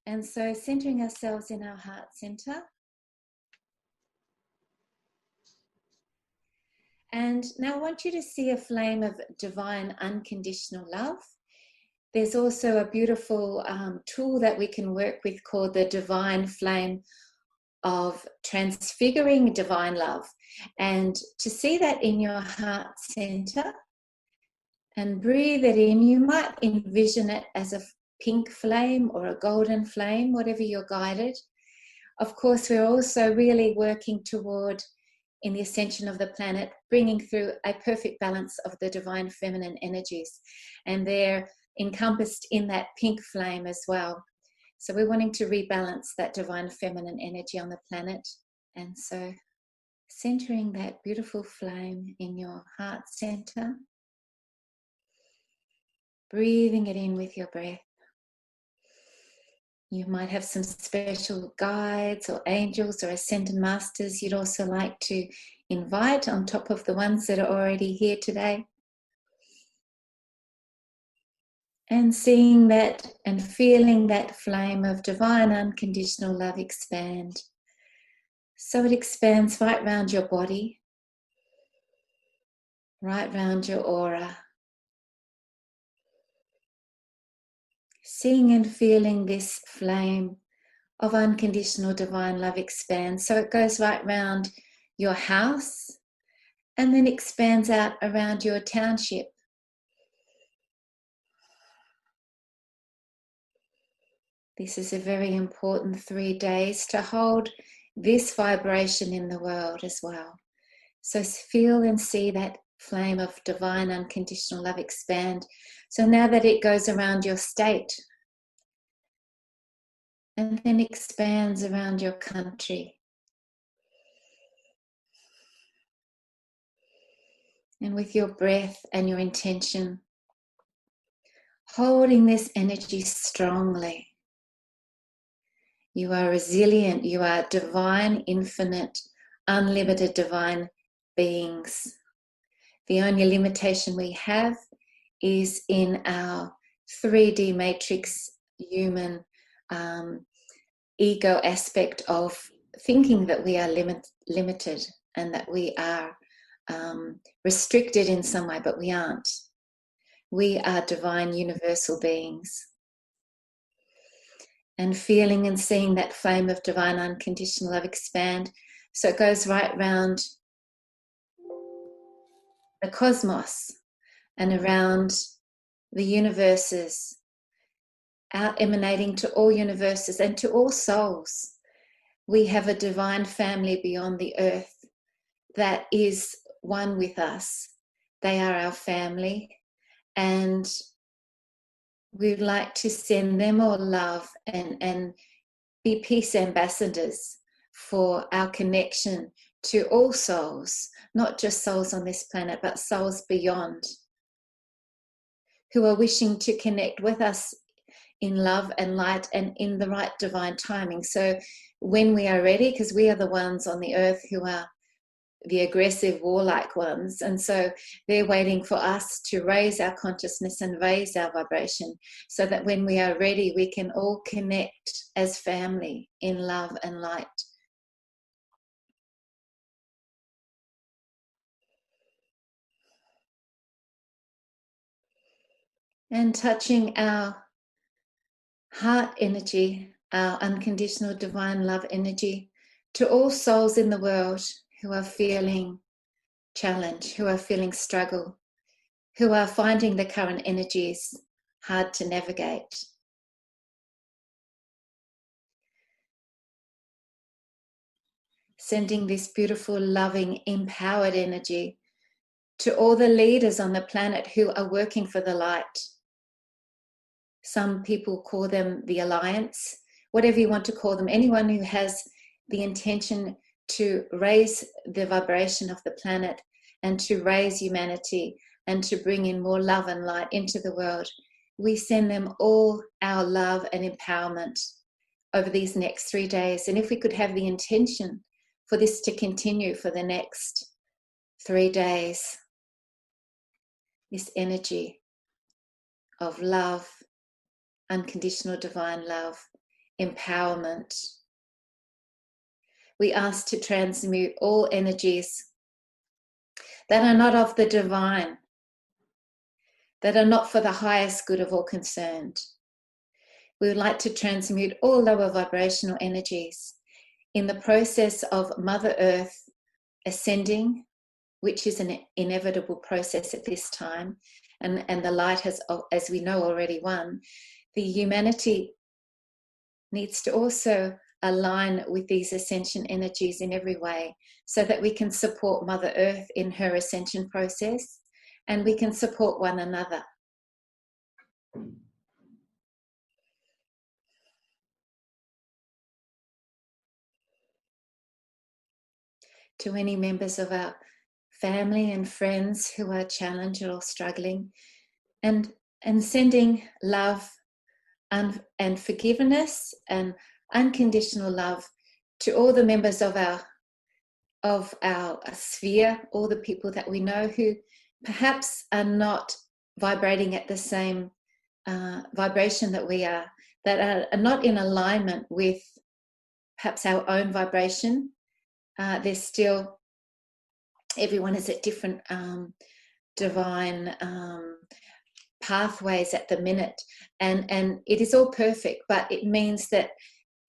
And so centering ourselves in our heart center. And now I want you to see a flame of divine unconditional love. There's also a beautiful tool that we can work with called the divine flame of transfiguring divine love. And to see that in your heart center and breathe it in, you might envision it as a pink flame or a golden flame, whatever you're guided. Of course, we're also really working toward, in the ascension of the planet, bringing through a perfect balance of the divine feminine energies. And they're encompassed in that pink flame as well. So we're wanting to rebalance that divine feminine energy on the planet. And so centering that beautiful flame in your heart center, breathing it in with your breath. You might have some special guides or angels or ascended masters you'd also like to invite on top of the ones that are already here today. And seeing that and feeling that flame of divine unconditional love expand. So it expands right round your body, right round your aura. Seeing and feeling this flame of unconditional divine love expand. So it goes right round your house and then expands out around your township. This is a very important 3 days to hold this vibration in the world as well. So feel and see that flame of divine unconditional love expand. So now that it goes around your state and then expands around your country. And with your breath and your intention, holding this energy strongly. You are resilient, you are divine, infinite, unlimited divine beings. The only limitation we have is in our 3D matrix human ego aspect of thinking that we are limited and that we are restricted in some way, but we aren't. We are divine universal beings. And feeling and seeing that flame of divine unconditional love expand. So it goes right round the cosmos and around the universes, out emanating to all universes and to all souls. We have a divine family beyond the earth that is one with us. They are our family, and we'd like to send them all love and be peace ambassadors for our connection to all souls, not just souls on this planet, but souls beyond, who are wishing to connect with us in love and light and in the right divine timing. So when we are ready, because we are the ones on the earth who are the aggressive, warlike ones, and so they're waiting for us to raise our consciousness and raise our vibration so that when we are ready, we can all connect as family in love and light. And touching our heart energy, our unconditional divine love energy, to all souls in the world who are feeling challenge, who are feeling struggle, who are finding the current energies hard to navigate. Sending this beautiful, loving, empowered energy to all the leaders on the planet who are working for the light. Some people call them the Alliance, whatever you want to call them. Anyone who has the intention to raise the vibration of the planet and to raise humanity and to bring in more love and light into the world. We send them all our love and empowerment over these next 3 days. And if we could have the intention for this to continue for the next 3 days, this energy of love, unconditional divine love, empowerment. We ask to transmute all energies that are not of the divine, that are not for the highest good of all concerned. We would like to transmute all lower vibrational energies in the process of Mother Earth ascending, which is an inevitable process at this time, and the light has, as we know, already won. The humanity needs to also align with these ascension energies in every way so that we can support Mother Earth in her ascension process, and we can support one another. To any members of our family and friends who are challenged or struggling, and sending love and forgiveness and unconditional love to all the members of our sphere, all the people that we know who perhaps are not vibrating at the same vibration that we are, that are not in alignment with perhaps our own vibration. There's still, everyone is at different divine pathways at the minute, and it is all perfect, but it means that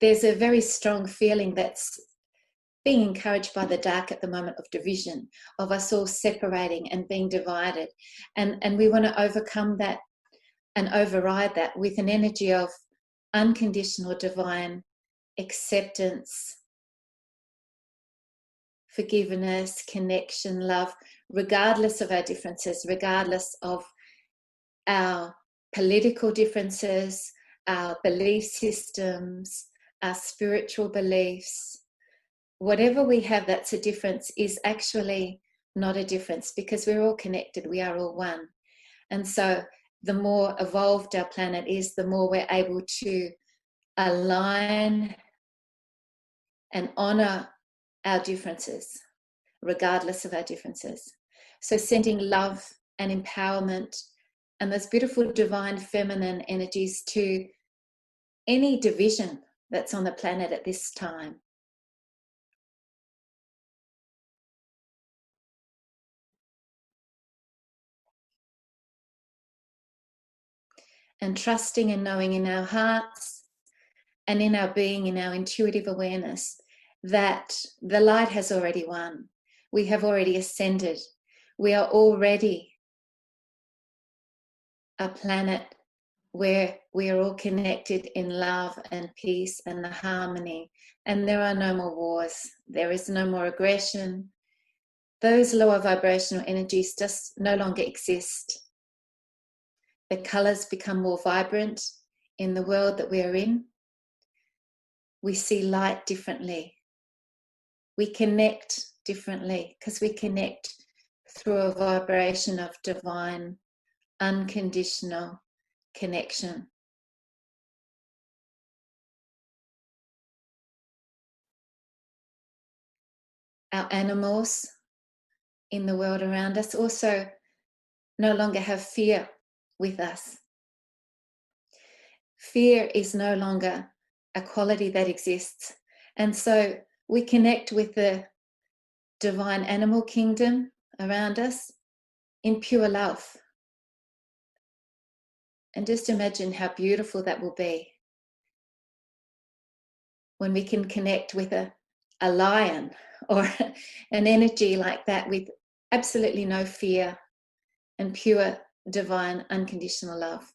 there's a very strong feeling that's being encouraged by the dark at the moment of division, of us all separating and being divided, and we want to overcome that and override that with an energy of unconditional divine acceptance, forgiveness, connection, love, regardless of our differences, regardless of our political differences, our belief systems, our spiritual beliefs. Whatever we have that's a difference is actually not a difference, because we're all connected, we are all one. And so the more evolved our planet is, the more we're able to align and honor our differences, regardless of our differences. So sending love and empowerment and those beautiful divine feminine energies to any division that's on the planet at this time. And trusting and knowing in our hearts and in our being, in our intuitive awareness, that the light has already won. We have already ascended. We are already a planet where we are all connected in love and peace and harmony, and there are no more wars. There is no more aggression. Those lower vibrational energies just no longer exist. The colours become more vibrant in the world that we are in. We see light differently. We connect differently because we connect through a vibration of divine, unconditional connection. Our animals in the world around us also no longer have fear with us. Fear is no longer a quality that exists. And so we connect with the divine animal kingdom around us in pure love. And just imagine how beautiful that will be when we can connect with a lion or an energy like that with absolutely no fear and pure divine unconditional love.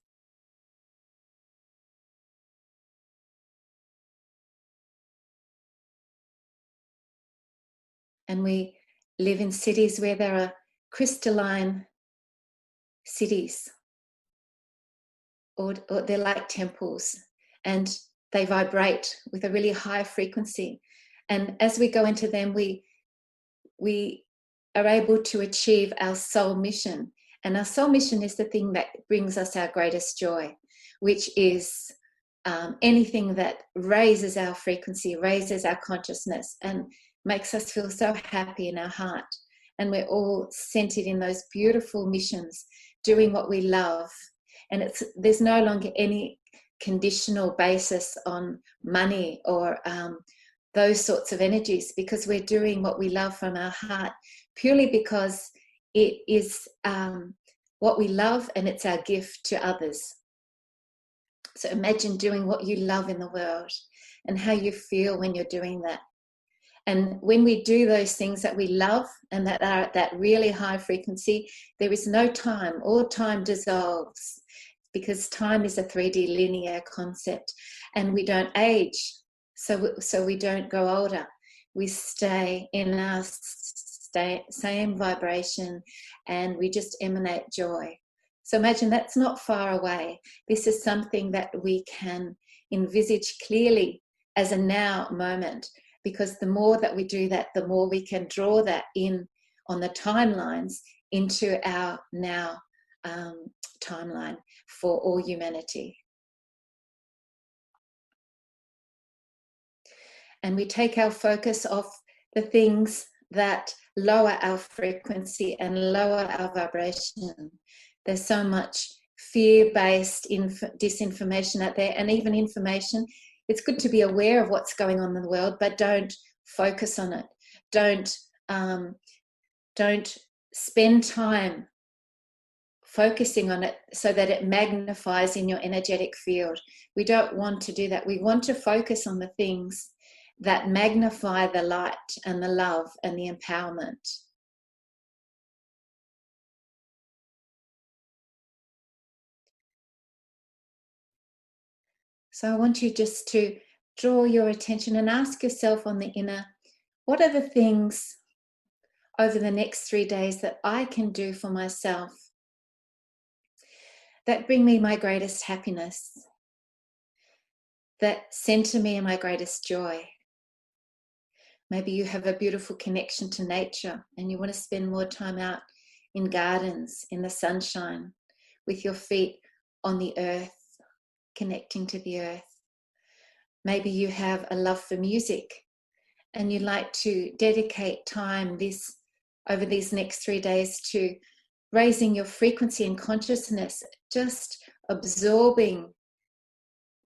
And we live in cities where there are crystalline cities, or they're like temples, and they vibrate with a really high frequency. And as we go into them, we are able to achieve our soul mission. And our soul mission is the thing that brings us our greatest joy, which is anything that raises our frequency, raises our consciousness, and makes us feel so happy in our heart. And we're all centered in those beautiful missions, doing what we love. And there's no longer any conditional basis on money or those sorts of energies, because we're doing what we love from our heart, purely because it is what we love and it's our gift to others. So imagine doing what you love in the world and how you feel when you're doing that. And when we do those things that we love and that are at that really high frequency, there is no time. All time dissolves, because time is a 3D linear concept, and we don't age. So we don't go older. We stay in our same vibration, and we just emanate joy. So imagine that's not far away. This is something that we can envisage clearly as a now moment, because the more that we do that, the more we can draw that in on the timelines into our now timeline for all humanity. And we take our focus off the things that lower our frequency and lower our vibration. There's so much fear-based disinformation out there, and even information. It's good to be aware of what's going on in the world, but don't focus on it. Don't spend time focusing on it so that it magnifies in your energetic field. We don't want to do that. We want to focus on the things that magnify the light and the love and the empowerment. So I want you just to draw your attention and ask yourself on the inner, what are the things over the next 3 days that I can do for myself that bring me my greatest happiness, that center me in my greatest joy? Maybe you have a beautiful connection to nature and you want to spend more time out in gardens, in the sunshine, with your feet on the earth, connecting to the earth. Maybe you have a love for music and you'd like to dedicate time over these next 3 days to raising your frequency and consciousness, just absorbing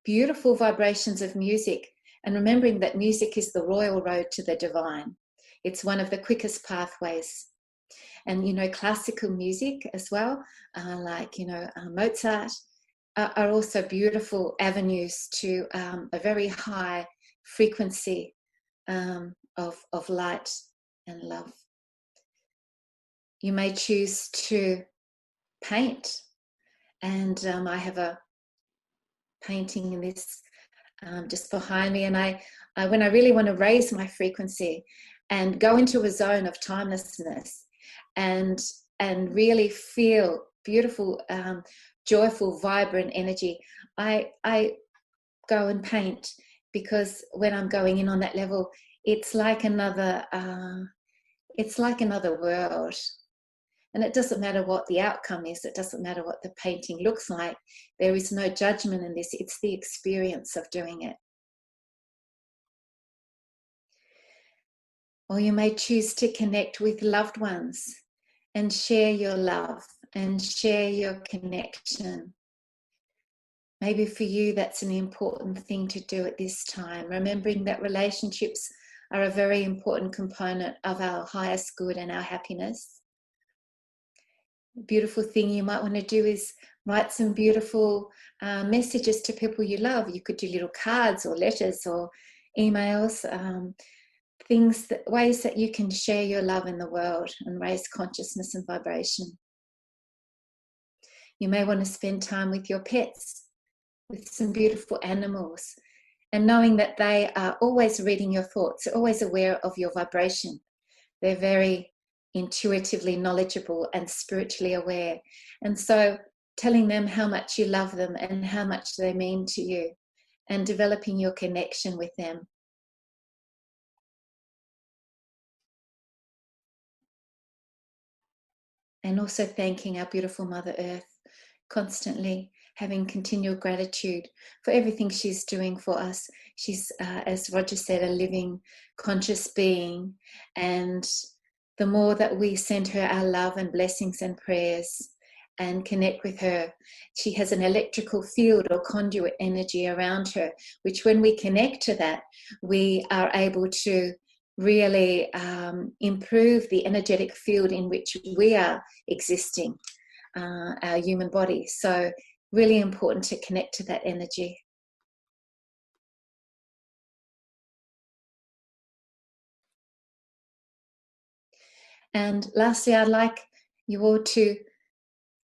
beautiful vibrations of music, and remembering that music is the royal road to the divine. It's one of the quickest pathways. And, classical music as well, like, Mozart, are also beautiful avenues to a very high frequency of light and love. You may choose to paint, and I have a painting in this just behind me, and I when I really want to raise my frequency and go into a zone of timelessness and really feel beautiful, joyful, vibrant energy, I go and paint, because when I'm going in on that level, it's like another world. And it doesn't matter what the outcome is. It doesn't matter what the painting looks like. There is no judgment in this. It's the experience of doing it. Or you may choose to connect with loved ones and share your love and share your connection. Maybe for you, that's an important thing to do at this time, remembering that relationships are a very important component of our highest good and our happiness. A beautiful thing you might want to do is write some beautiful messages to people you love. You could do little cards or letters or emails, ways that you can share your love in the world and raise consciousness and vibration. You may want to spend time with your pets, with some beautiful animals, and knowing that they are always reading your thoughts, always aware of your vibration. They're very intuitively knowledgeable and spiritually aware. And so telling them how much you love them and how much they mean to you, and developing your connection with them. And also thanking our beautiful Mother Earth, constantly having continual gratitude for everything she's doing for us. She's, as Roger said, a living, conscious being. And the more that we send her our love and blessings and prayers and connect with her. She has an electrical field or conduit energy around her, which when we connect to that, we are able to really improve the energetic field in which we are existing, our human body. So really important to connect to that energy. And lastly, I'd like you all to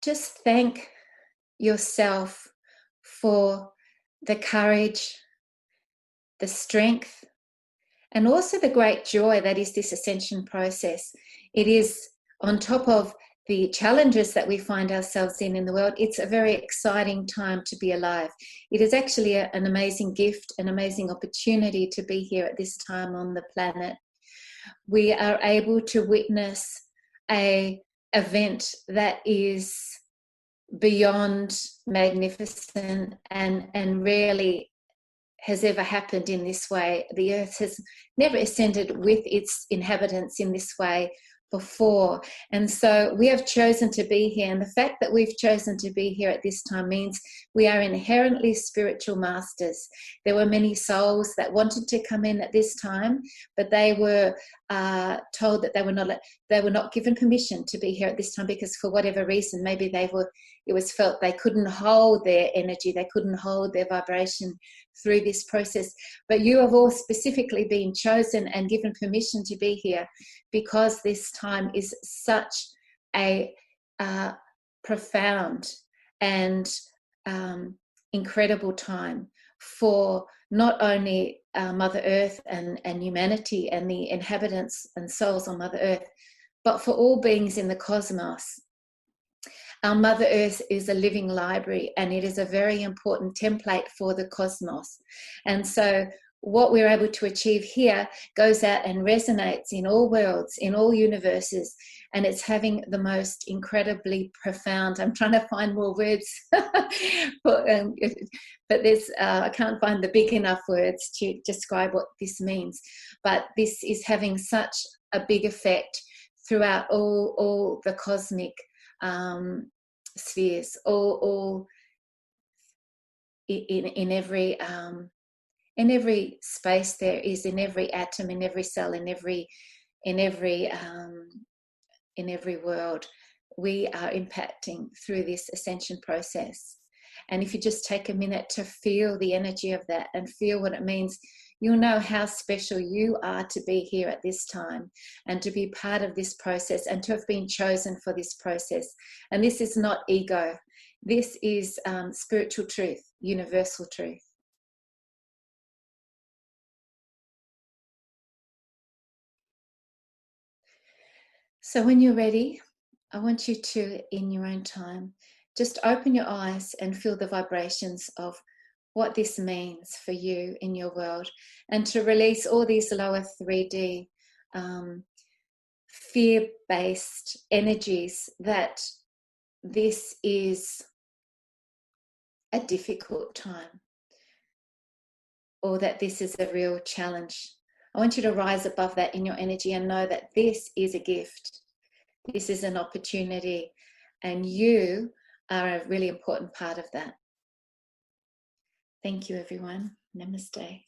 just thank yourself for the courage, the strength, and also the great joy that is this ascension process. It is, on top of the challenges that we find ourselves in the world, it's a very exciting time to be alive. It is actually an amazing gift, an amazing opportunity to be here at this time on the planet. We are able to witness an event that is beyond magnificent and rarely has ever happened in this way. The earth has never ascended with its inhabitants in this way before. And so we have chosen to be here. And the fact that we've chosen to be here at this time means we are inherently spiritual masters. There were many souls that wanted to come in at this time, but they were told that they were not given permission to be here at this time because for whatever reason, maybe it was felt they couldn't hold their energy, they couldn't hold their vibration through this process. But you have all specifically been chosen and given permission to be here because this time is such a profound and incredible time for not only Mother Earth and humanity and the inhabitants and souls on Mother Earth, but for all beings in the cosmos. Our Mother Earth is a living library and it is a very important template for the cosmos. And so what we're able to achieve here goes out and resonates in all worlds, in all universes, and it's having the most incredibly profound, I'm trying to find more words, but there's, I can't find the big enough words to describe what this means. But this is having such a big effect throughout all the cosmic spheres, all in every space there is, in every atom, in every cell, in every world, we are impacting through this ascension process. And if you just take a minute to feel the energy of that and feel what it means, you'll know how special you are to be here at this time and to be part of this process and to have been chosen for this process. And this is not ego. This is spiritual truth, universal truth. So when you're ready, I want you to, in your own time, just open your eyes and feel the vibrations of what this means for you in your world, and to release all these lower 3D fear-based energies that this is a difficult time or that this is a real challenge. I want you to rise above that in your energy and know that this is a gift. This is an opportunity, and you are a really important part of that. Thank you, everyone. Namaste.